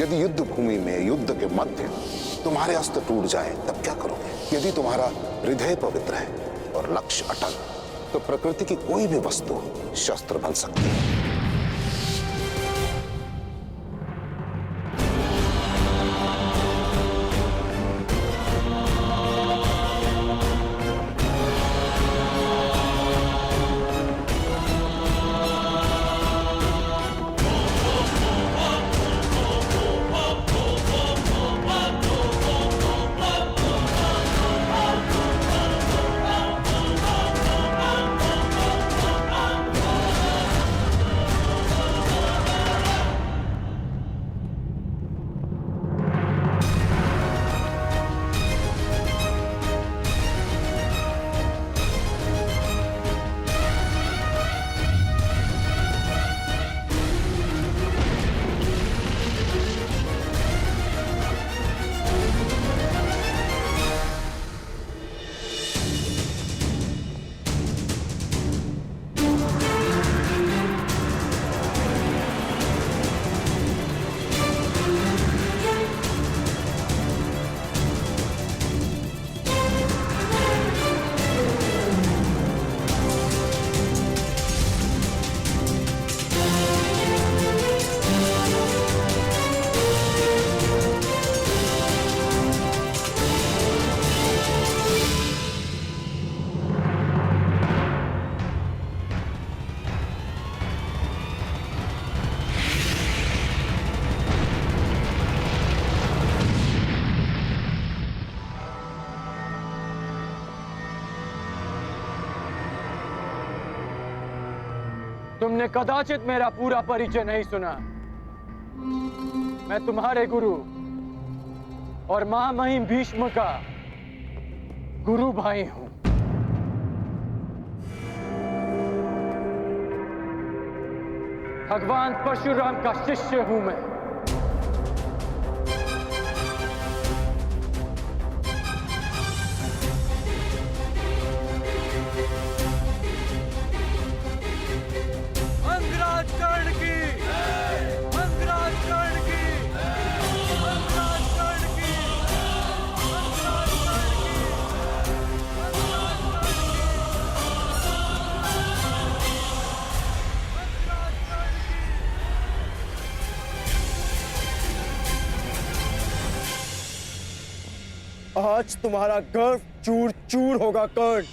यदि युद्ध भूमि में युद्ध के मध्य तुम्हारे अस्त्र टूट जाए तब क्या करोगे? यदि तुम्हारा हृदय पवित्र है और लक्ष्य अटल, तो प्रकृति की कोई भी वस्तु शस्त्र बन सकती है। तुमने कदाचित मेरा पूरा परिचय नहीं सुना। मैं तुम्हारे गुरु और महामहिम भीष्म का गुरु भाई हूं। भगवान परशुराम का शिष्य हूं मैं। आज तुम्हारा गर्व चूर चूर होगा कर्ण।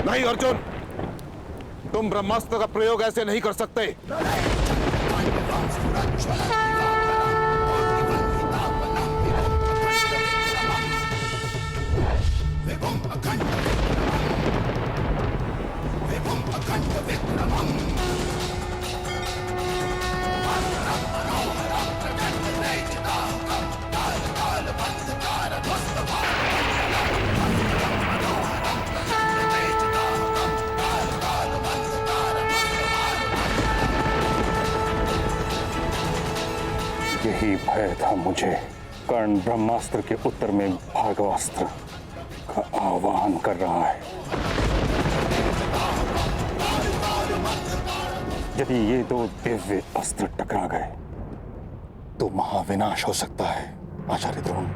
नहीं अर्जुन, तुम ब्रह्मास्त्र का प्रयोग ऐसे नहीं कर सकते। यही भय था मुझे। कर्ण ब्रह्मास्त्र के उत्तर में भार्गवास्त्र का आह्वान कर रहा है। यदि ये दो दिव्य अस्त्र टकरा गए तो महाविनाश हो सकता है आचार्य द्रोण।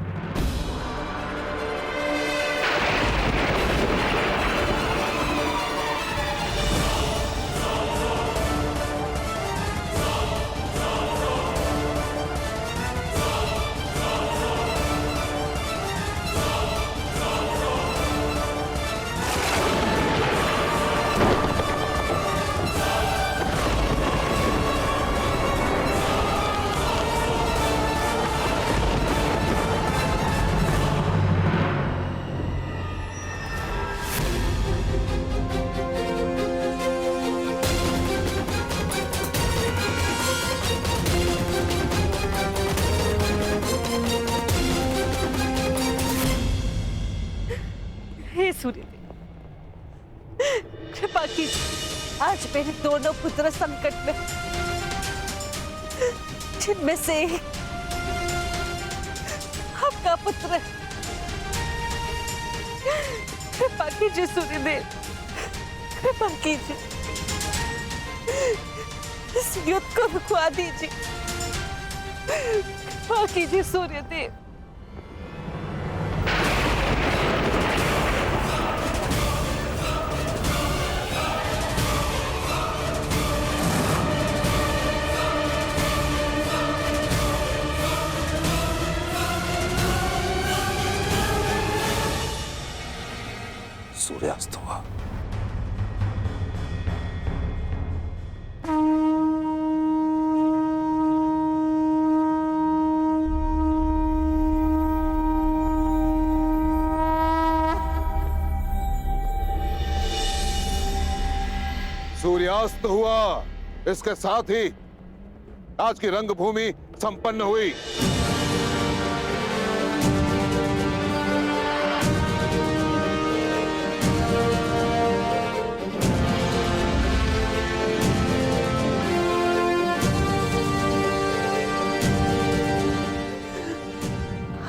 सूर्यदेव, कृपा कीजिए, आज मेरे दोनों पुत्र संकट में, जिनमें से एक आपका पुत्र है। कृपा कीजिए सूर्यदेव, कृपा कीजिए, इस युद्ध को रुकवा दीजिए। कृपा कीजिए सूर्यदेव। सूर्यास्त हुआ। सूर्यास्त हुआ, इसके साथ ही आज की रंगभूमि संपन्न हुई।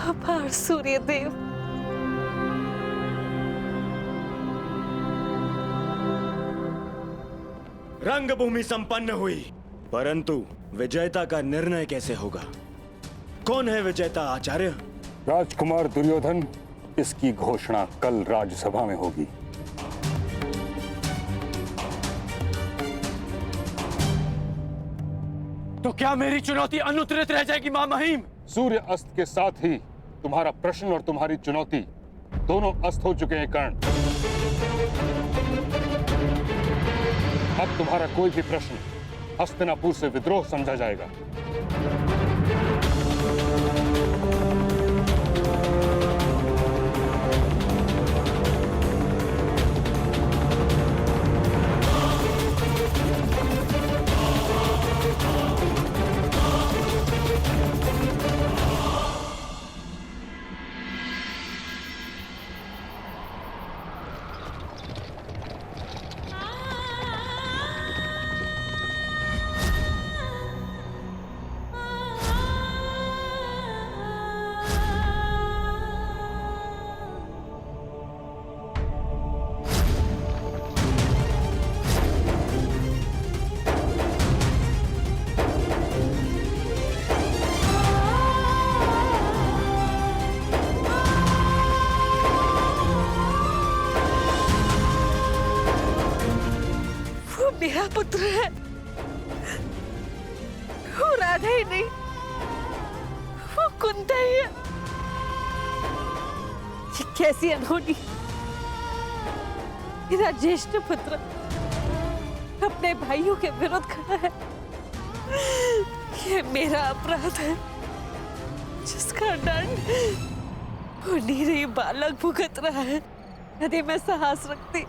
आभार सूर्यदेव। रंगभूमि संपन्न हुई, परंतु विजेता का निर्णय कैसे होगा? कौन है विजेता आचार्य? राजकुमार दुर्योधन, इसकी घोषणा कल राज्यसभा में होगी। तो क्या मेरी चुनौती अनुत्तरित रह जाएगी मां महिम? सूर्य अस्त के साथ ही तुम्हारा प्रश्न और तुम्हारी चुनौती दोनों अस्त हो चुके हैं कर्ण। अब तुम्हारा कोई भी प्रश्न हस्तिनापुर से विद्रोह समझा जाएगा। मेरा पुत्र है, वो राधा ही नहीं, वो कुंता ही है। ये कैसी अनहोनी, मेरा ज्येष्ठ पुत्र अपने भाइयों के विरुद्ध खड़ा है। ये मेरा अपराध है, जिसका दंड वो नीरे बालक भुगत रहा है। यदि मैं साहस रखती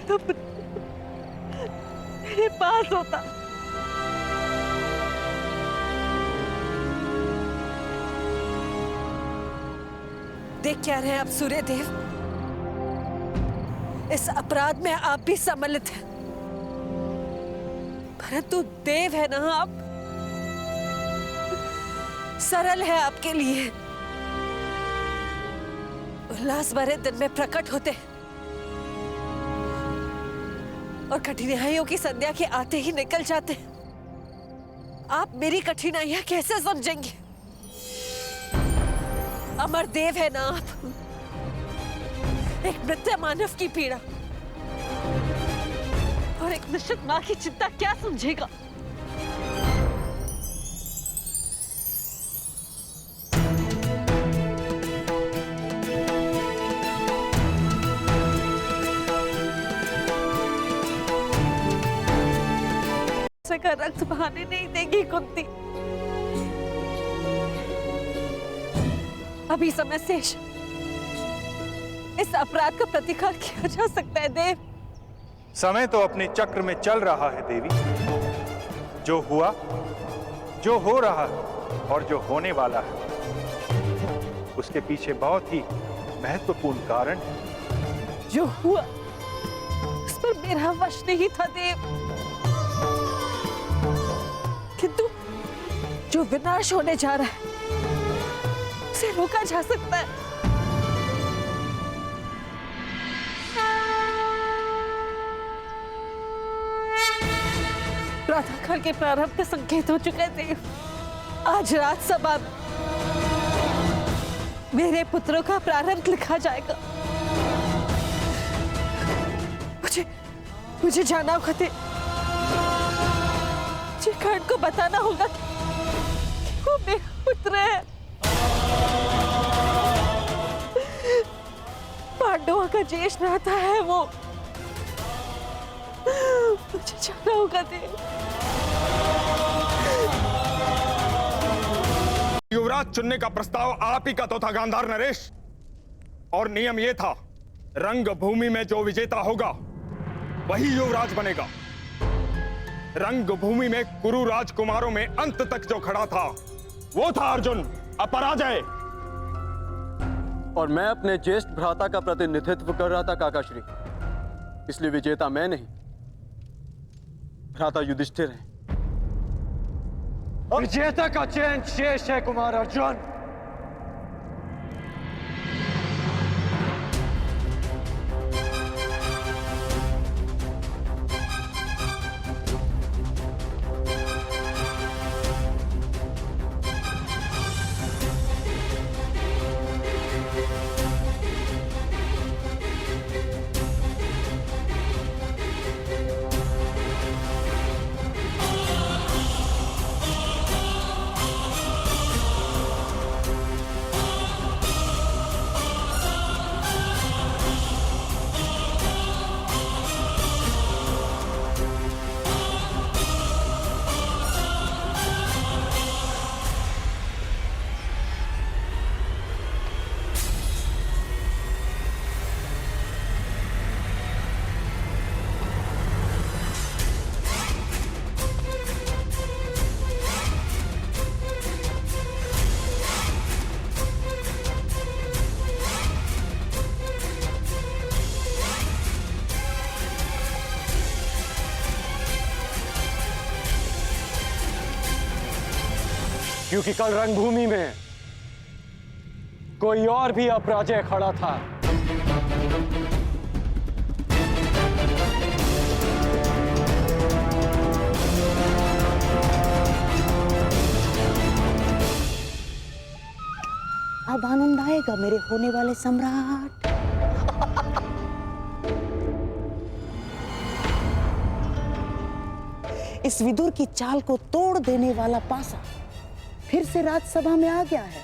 तो मेरे पास होता। देख क्या रहे हैं आप सूर्यदेव, इस अपराध में आप भी सम्मिलित हैं, परंतु देव है ना आप, सरल है आपके लिए। उल्लास भरे दिन में प्रकट होते हैं और कठिनाइयों की संध्या के आते ही निकल जाते हैं। आप मेरी कठिनाइयां कैसे समझेंगे? अमर देव है ना आप, एक मृत मानव की पीड़ा और एक निश्चित मां की चिंता क्या समझेगा? का रक्त बहाने नहीं देगी कुंती। अभी समय शेष, इस अपराध का प्रतिकार किया जा सकता है देव। समय तो अपने चक्र में चल रहा है देवी। जो हुआ, जो हो रहा है और जो होने वाला है, उसके पीछे बहुत ही महत्वपूर्ण कारण है। जो हुआ उस पर मेरा वश नहीं था देव, किंतु जो विनाश होने जा रहा है उसे रोका जा सकता है। प्रातःकाल के प्रारंभ का संकेत हो चुका है देव। आज राजसभा में मेरे पुत्रों का प्रारंभ लिखा जाएगा। मुझे जाना होगा देव। मुझे कर्ण को बताना होगा कि वो मेरा पुत्र है। पांडवों का ज्येष्ठ भ्राता है वो। मुझे जाना होगा देव। युवराज चुनने का प्रस्ताव आप ही का तो था गांधार नरेश, और नियम यह था रंग भूमि में जो विजेता होगा वही युवराज बनेगा। रंग भूमि में कुरु राजकुमारों में अंत तक जो खड़ा था वो था अर्जुन, अपराजय। और मैं अपने ज्येष्ठ भ्राता का प्रतिनिधित्व कर रहा था काकाश्री, इसलिए विजेता मैं नहीं, भ्राता युधिष्ठिर है। विजेता का चयन शेष है कुमार अर्जुन। क्योंकि कल रंगभूमि में कोई और भी अपराजय खड़ा था। अब आनंद आएगा मेरे होने वाले सम्राट। इस विदुर की चाल को तोड़ देने वाला पासा फिर से राजसभा में आ गया है।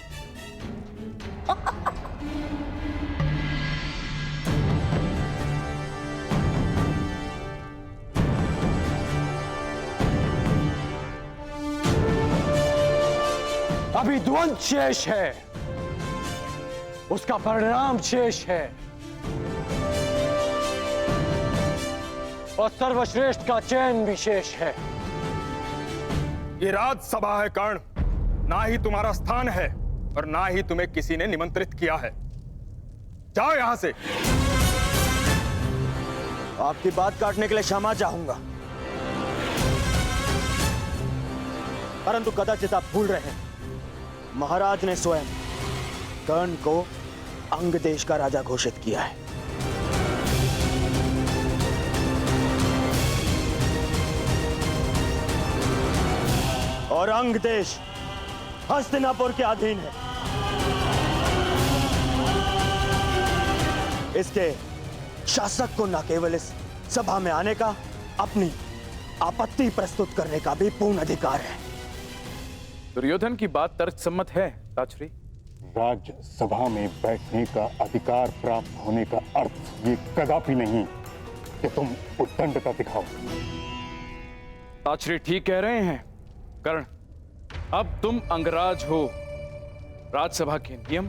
अभी द्वंद्व शेष है, उसका परिणाम शेष है, और सर्वश्रेष्ठ का चयन भी शेष है। ये राजसभा है कर्ण, ना ही तुम्हारा स्थान है और ना ही तुम्हें किसी ने निमंत्रित किया है। जाओ यहां से। आपकी बात काटने के लिए क्षमा चाहूंगा, परंतु कदाचित आप भूल रहे हैं, महाराज ने स्वयं कर्ण को अंग देश का राजा घोषित किया है। और अंग देश हस्तिनापुर के अधीन है। इसके शासक को न केवल इस सभा में आने का, अपनी आपत्ति प्रस्तुत करने का भी पूर्ण अधिकार है। दुर्योधन की बात तर्कसम्मत है ताचरी। राज्यसभा में बैठने का अधिकार प्राप्त होने का अर्थ ये कदापि नहीं कि तुम उद्दंडता दिखाओ। ताचरी ठीक कह रहे हैं कर्ण, अब तुम अंगराज हो। राज्यसभा के नियम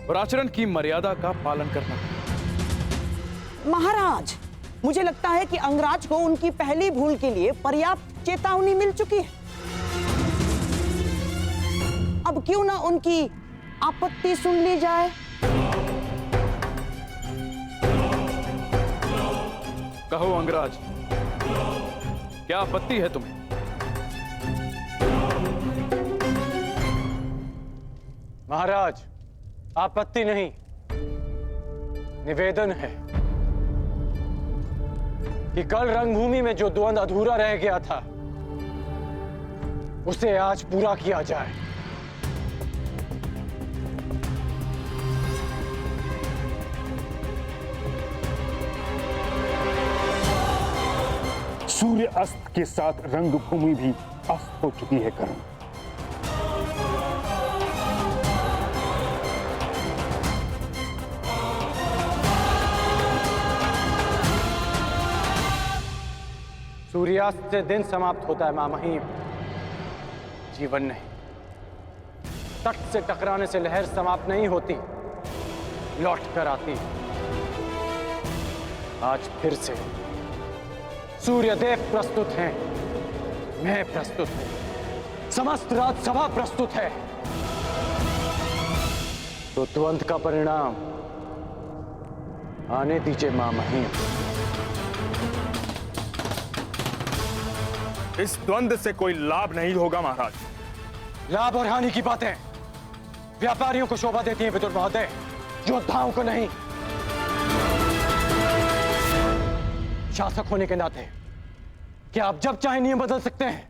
और आचरण की मर्यादा का पालन करना। महाराज, मुझे लगता है कि अंगराज को उनकी पहली भूल के लिए पर्याप्त चेतावनी मिल चुकी है। अब क्यों ना उनकी आपत्ति सुन ली जाए। कहो अंगराज, क्या आपत्ति है तुम्हें? महाराज, आपत्ति नहीं, निवेदन है कि कल रंगभूमि में जो द्वंद अधूरा रह गया था उसे आज पूरा किया जाए। सूर्य अस्त के साथ रंगभूमि भी अस्त हो चुकी है कर्ण। सूर्यास्त से दिन समाप्त होता है मां महिम, जीवन नहीं। तट से टकराने से लहर समाप्त नहीं होती, लौट कर आती। आज फिर से सूर्यदेव प्रस्तुत हैं, मैं प्रस्तुत हूं, समस्त राजसभा प्रस्तुत है। तो द्वंद का परिणाम आने दीजिए मां महिम। इस द्वंद से कोई लाभ नहीं होगा महाराज। लाभ और हानि की बातें व्यापारियों को शोभा देती हैं विदुर महोदय, योद्धाओं को नहीं। शासक होने के नाते क्या आप जब चाहे नियम बदल सकते हैं?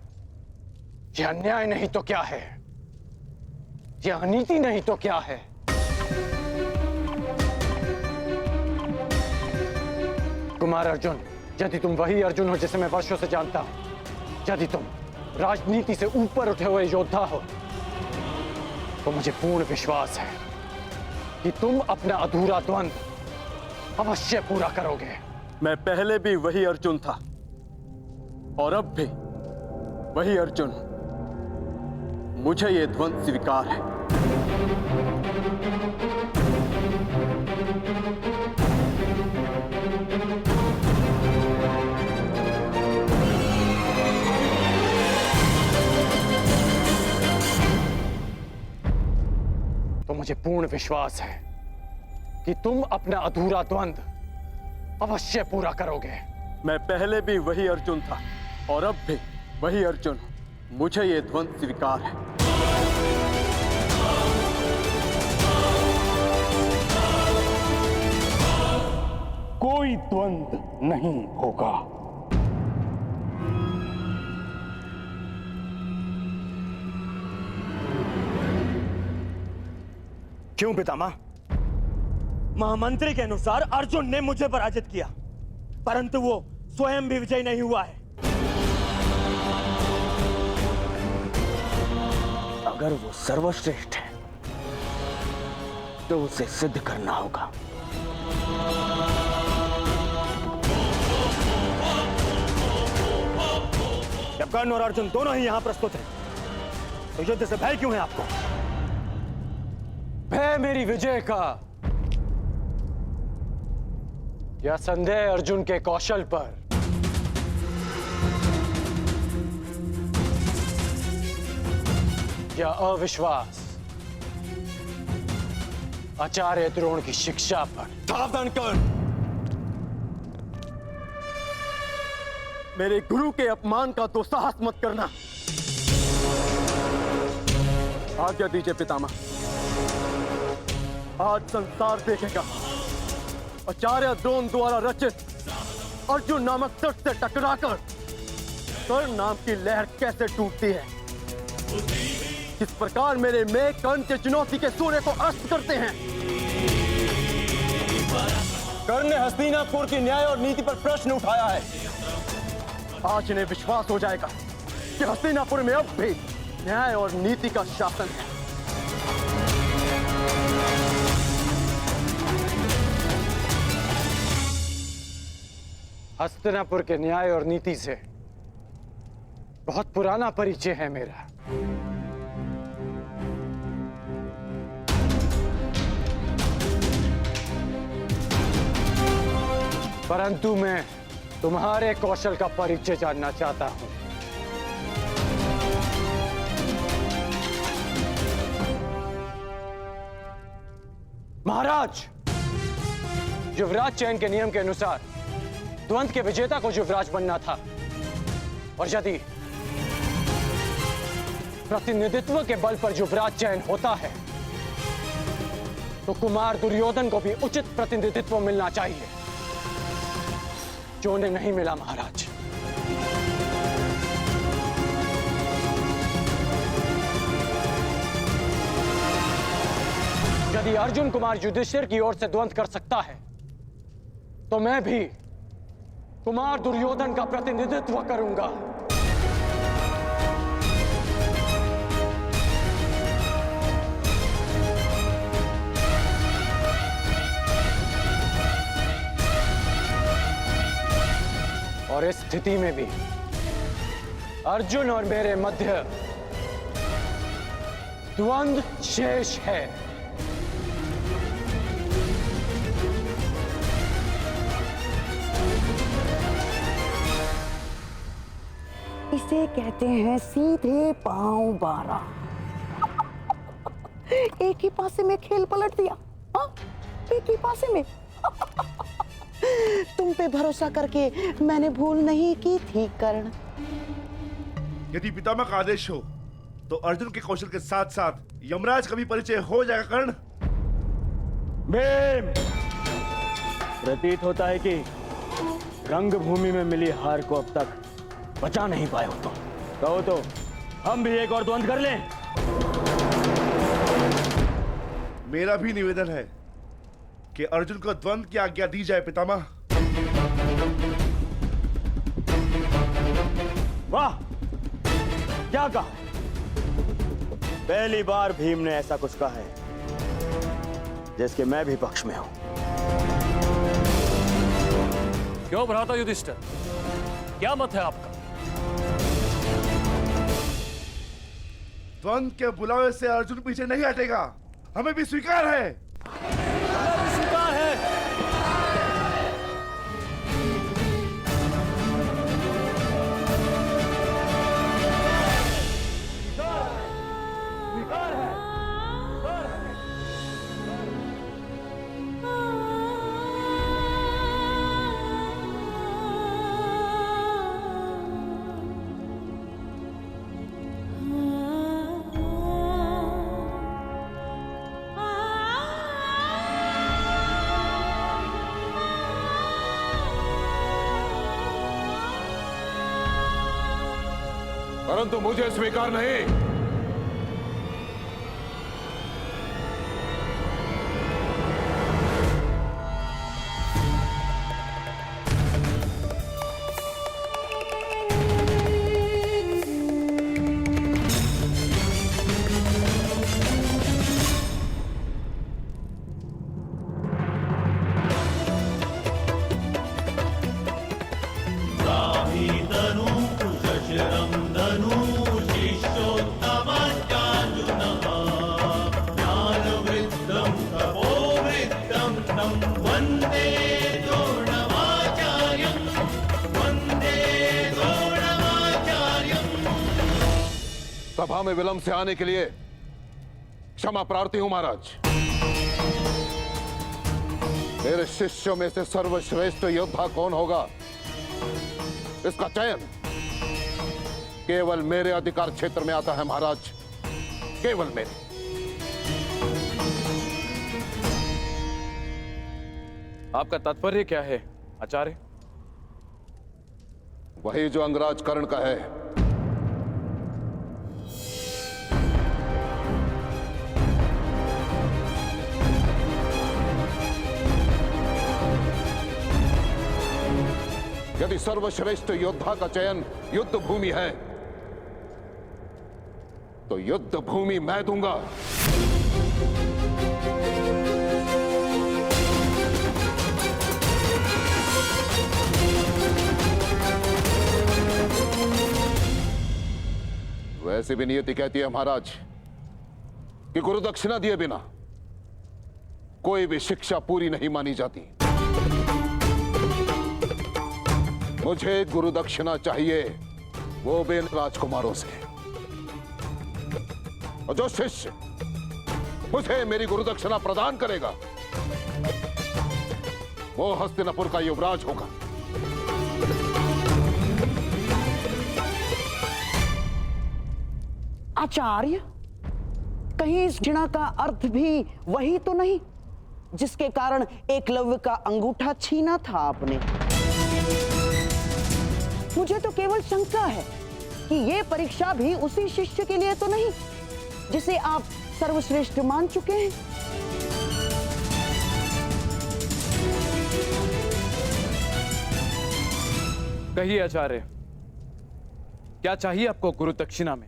यह अन्याय नहीं तो क्या है? यह अनीति नहीं तो क्या है? कुमार अर्जुन, यदि तुम वही अर्जुन हो जिसे मैं वर्षों से जानता हूं, यदि तुम राजनीति से ऊपर उठे हुए योद्धा हो, तो मुझे पूर्ण विश्वास है कि तुम अपना अधूरा द्वंद अवश्य पूरा करोगे। मैं पहले भी वही अर्जुन था और अब भी वही अर्जुन हूं। मुझे यह द्वंद स्वीकार है। तो मुझे पूर्ण विश्वास है कि तुम अपना अधूरा द्वंद अवश्य पूरा करोगे। मैं पहले भी वही अर्जुन था और अब भी वही अर्जुन हूं। मुझे यह द्वंद स्वीकार है। कोई द्वंद नहीं होगा। क्यों पितामह? महामंत्री के अनुसार अर्जुन ने मुझे पराजित किया, परंतु वो स्वयं भी विजयी नहीं हुआ है। अगर वो सर्वश्रेष्ठ है तो उसे सिद्ध करना होगा। जब कर्ण और अर्जुन दोनों ही यहां प्रस्तुत हैं, तो युद्ध से भय क्यों है आपको? भय मेरी विजय का या संदेह अर्जुन के कौशल पर? या अविश्वास आचार्य द्रोण की शिक्षा पर? सावधान कर्ण! मेरे गुरु के अपमान का दुस्साहस मत करना। आज्ञा दीजिए पितामह। आज संसार देखेगा आचार्य द्रोण द्वारा रचित अर्जुन नामक तट से टकराकर कर्ण नाम की लहर कैसे टूटती है। किस प्रकार मेरे में कर्ण के चुनौती के सूर्य को अस्त करते हैं। कर्ण ने हस्तिनापुर की न्याय और नीति पर प्रश्न उठाया है। आज इन्हें विश्वास हो जाएगा कि हस्तिनापुर में अब भी न्याय और नीति का शासन है। हस्तिनापुर के न्याय और नीति से बहुत पुराना परिचय है मेरा। परंतु मैं तुम्हारे कौशल का परिचय जानना चाहता हूं। महाराज, युवराज चयन के नियम के अनुसार द्वंद के विजेता को युवराज बनना था, और यदि प्रतिनिधित्व के बल पर युवराज चयन होता है तो कुमार दुर्योधन को भी उचित प्रतिनिधित्व मिलना चाहिए, जो उन्हें नहीं मिला महाराज। यदि अर्जुन कुमार युधिष्ठिर की ओर से द्वंद कर सकता है तो मैं भी कुमार दुर्योधन का प्रतिनिधित्व करूंगा। और इस स्थिति में भी अर्जुन और मेरे मध्य द्वंद शेष है। इसे कहते हैं सीधे पांव 12। एक ही पासे में खेल पलट दिया। हाँ? एक ही पासे में। तुम पे भरोसा करके मैंने भूल नहीं की थी कर्ण। यदि पितामह का आदेश हो तो अर्जुन के कौशल के साथ साथ यमराज का भी परिचय हो जाएगा कर्ण। भीम, प्रतीत होता है कि रंगभूमि में मिली हार को अब तक बचा नहीं पाए हो तुम। कहो तो हम भी एक और द्वंद कर लें। मेरा भी निवेदन है कि अर्जुन को द्वंद की आज्ञा दी जाए पितामह। वाह, क्या कहा? पहली बार भीम ने ऐसा कुछ कहा है जिसके मैं भी पक्ष में हूं। क्यों भ्राता युधिष्ठिर, क्या मत है आपका? द्वंद के बुलावे से अर्जुन पीछे नहीं हटेगा, हमें भी स्वीकार है। स्वीकार है। परंतु मुझे स्वीकार नहीं। सभा में विलंब से आने के लिए क्षमा प्रार्थी हूं महाराज। मेरे शिष्यों में से सर्वश्रेष्ठ योद्धा कौन होगा, इसका चयन केवल मेरे अधिकार क्षेत्र में आता है महाराज, केवल मेरे। आपका तात्पर्य क्या है आचार्य? वही जो अंगराज कर्ण का है। यदि सर्वश्रेष्ठ योद्धा का चयन युद्ध भूमि है तो युद्ध भूमि मैं दूंगा। वैसे भी नियति कहती है महाराज कि गुरु दक्षिणा दिए बिना कोई भी शिक्षा पूरी नहीं मानी जाती। मुझे गुरु दक्षिणा चाहिए, वो भी राजकुमारों से। और जो शिष्य मुझे मेरी गुरु दक्षिणा प्रदान करेगा वो हस्तिनापुर का युवराज होगा। आचार्य, कहीं इस घृणा का अर्थ भी वही तो नहीं जिसके कारण एकलव्य का अंगूठा छीना था आपने? मुझे तो केवल शंका है कि ये परीक्षा भी उसी शिष्य के लिए तो नहीं जिसे आप सर्वश्रेष्ठ मान चुके हैं। कहिए आचार्य, क्या चाहिए आपको गुरु दक्षिणा में?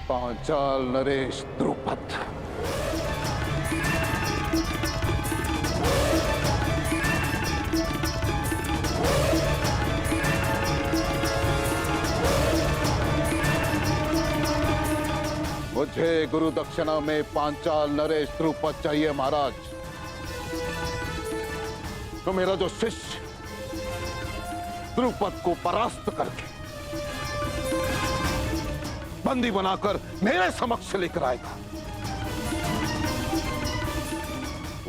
पांचाल नरेश द्रुपद। मुझे गुरु दक्षिणा में पांचाल नरेश द्रुपद चाहिए महाराज। तो मेरा जो शिष्य द्रुपद को परास्त करके बंदी बनाकर मेरे समक्ष लेकर आएगा,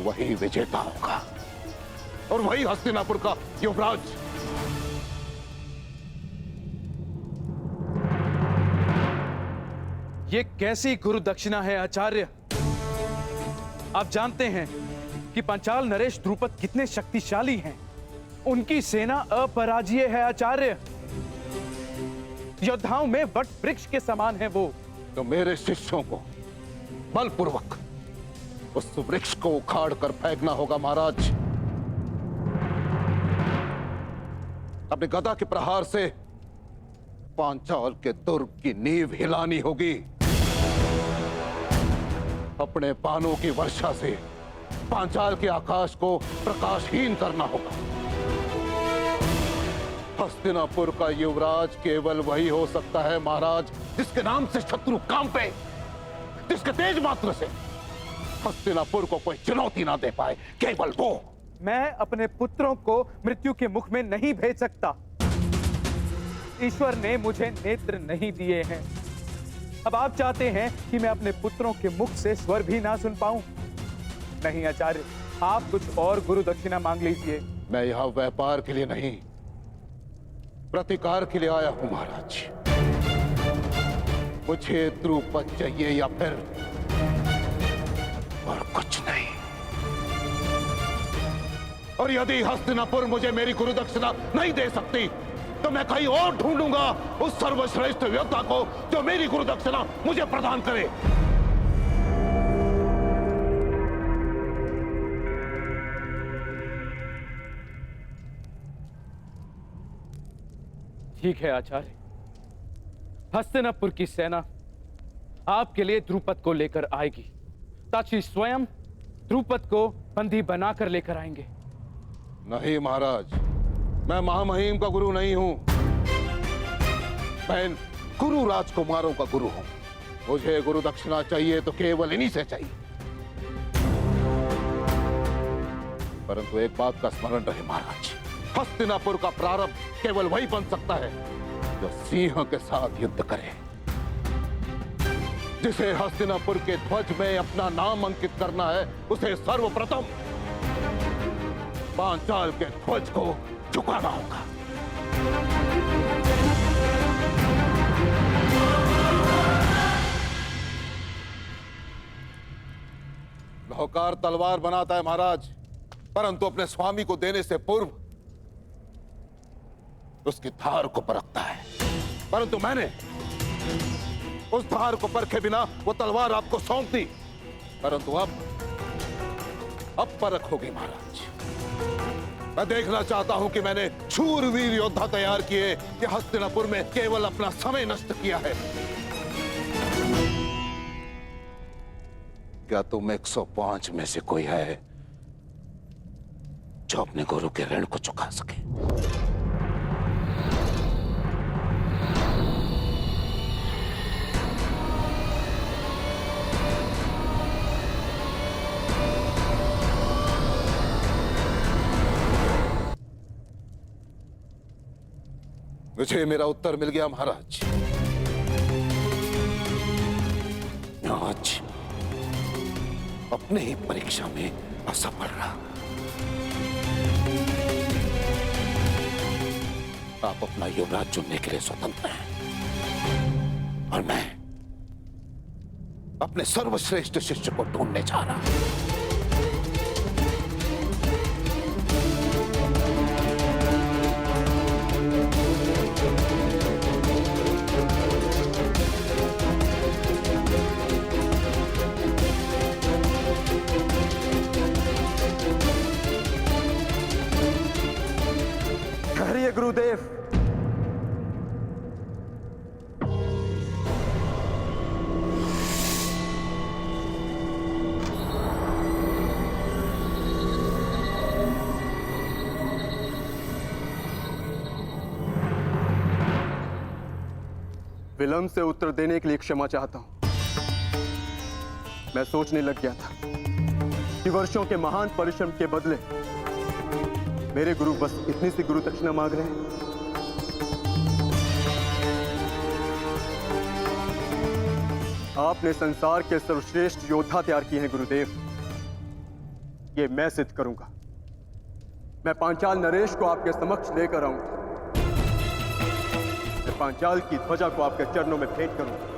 वही विजेता होगा और वही हस्तिनापुर का युवराज। ये कैसी गुरु दक्षिणा है आचार्य? आप जानते हैं कि पांचाल नरेश द्रुपद कितने शक्तिशाली हैं। उनकी सेना अपराजय है आचार्य। योद्धाओं में वट वृक्ष के समान है वो। तो मेरे शिष्यों को बलपूर्वक उस वृक्ष को उखाड़ कर फेंकना होगा महाराज। अपने गदा के प्रहार से पांचाल के दुर्ग की नींव हिलानी होगी। अपने बाणों की वर्षा से पांचाल के आकाश को प्रकाशहीन करना होगा। हस्तिनापुर का युवराज केवल वही हो सकता है महाराज जिसके नाम से शत्रु कांपे, जिसके तेज मात्र से हस्तिनापुर को कोई चुनौती ना दे पाए, केवल वो। मैं अपने पुत्रों को मृत्यु के मुख में नहीं भेज सकता। ईश्वर ने मुझे नेत्र नहीं दिए हैं। अब आप चाहते हैं कि मैं अपने पुत्रों के मुख से स्वर भी ना सुन पाऊं? नहीं आचार्य, आप कुछ और गुरु दक्षिणा मांग लीजिए। मैं यहां व्यापार के लिए नहीं, प्रतिकार के लिए आया हूं महाराज। मुझे द्रुपद चाहिए या फिर और कुछ नहीं। और यदि हस्तिनापुर मुझे मेरी गुरु दक्षिणा नहीं दे सकती तो मैं कहीं और ढूंढूंगा उस सर्वश्रेष्ठ योद्धा को जो मेरी गुरु दक्षिणा मुझे प्रदान करे। ठीक है आचार्य, हस्तिनापुर की सेना आपके लिए द्रुपद को लेकर आएगी। ताची स्वयं द्रुपद को बंदी बनाकर लेकर आएंगे। नहीं महाराज, मैं महामहिम का गुरु नहीं हूं। मैं गुरु राजकुमारों का गुरु हूं। मुझे गुरु दक्षिणा चाहिए तो केवल इन्हीं से चाहिए। परंतु एक बात का स्मरण रहे महाराज, हस्तिनापुर का प्रारंभ केवल वही बन सकता है जो सिंह के साथ युद्ध करे, जिसे हस्तिनापुर के ध्वज में अपना नाम अंकित करना है। उसे सर्वप्रथम पांचाल के ध्वज को झुकाना होगा। नौकार तलवार बनाता है महाराज, परंतु अपने स्वामी को देने से पूर्व उसकी धार को परखता है। परंतु मैंने उस धार को परखे बिना वो तलवार आपको सौंप दी। परंतु अब परख होगी महाराज। मैं देखना चाहता हूं कि मैंने शूरवीर योद्धा तैयार किए कि हस्तिनापुर में केवल अपना समय नष्ट किया है। क्या तुम 105 में से कोई है जो अपने गुरु के ऋण को चुका सके? मुझे मेरा उत्तर मिल गया महाराज। आज अपने ही परीक्षा में असफल रहा। आप अपना युवराज चुनने के लिए स्वतंत्र हैं और मैं अपने सर्वश्रेष्ठ शिष्य को ढूंढने जा रहा हूं। ठहरिए गुरुदेव। विलंब से उत्तर देने के लिए क्षमा चाहता हूं। मैं सोचने लग गया था कि वर्षों के महान परिश्रम के बदले मेरे गुरु बस इतनी सी गुरु दक्षिणा मांग रहे हैं। आपने संसार के सर्वश्रेष्ठ योद्धा तैयार किए हैं गुरुदेव। ये मैं सिद्ध करूंगा। मैं पांचाल नरेश को आपके समक्ष लेकर आऊंगा। मैं पांचाल की ध्वजा को आपके चरणों में भेंट करूंगा।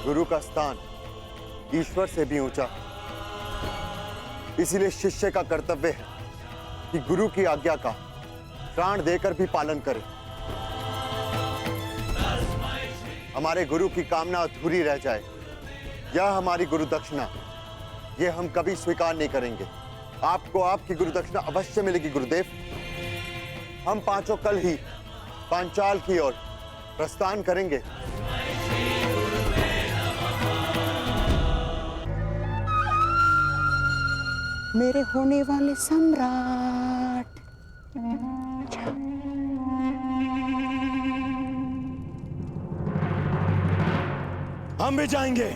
गुरु का स्थान ईश्वर से भी ऊंचा, इसीलिए शिष्य का कर्तव्य है कि गुरु की आज्ञा का प्राण देकर भी पालन करे। हमारे गुरु की कामना अधूरी रह जाए, यह हमारी गुरु दक्षिणा, यह हम कभी स्वीकार नहीं करेंगे। आपको आपकी गुरु दक्षिणा अवश्य मिलेगी गुरुदेव। हम पांचों कल ही पांचाल की ओर प्रस्थान करेंगे। मेरे होने वाले सम्राट। हम भी जाएंगे।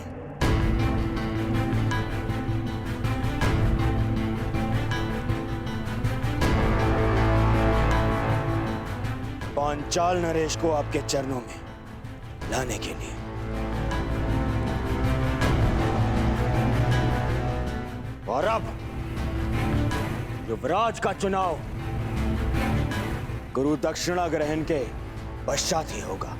पांचाल नरेश को आपके चरणों में लाने के लिए। और अब युवराज का चुनाव गुरु दक्षिणा ग्रहण के पश्चात ही होगा।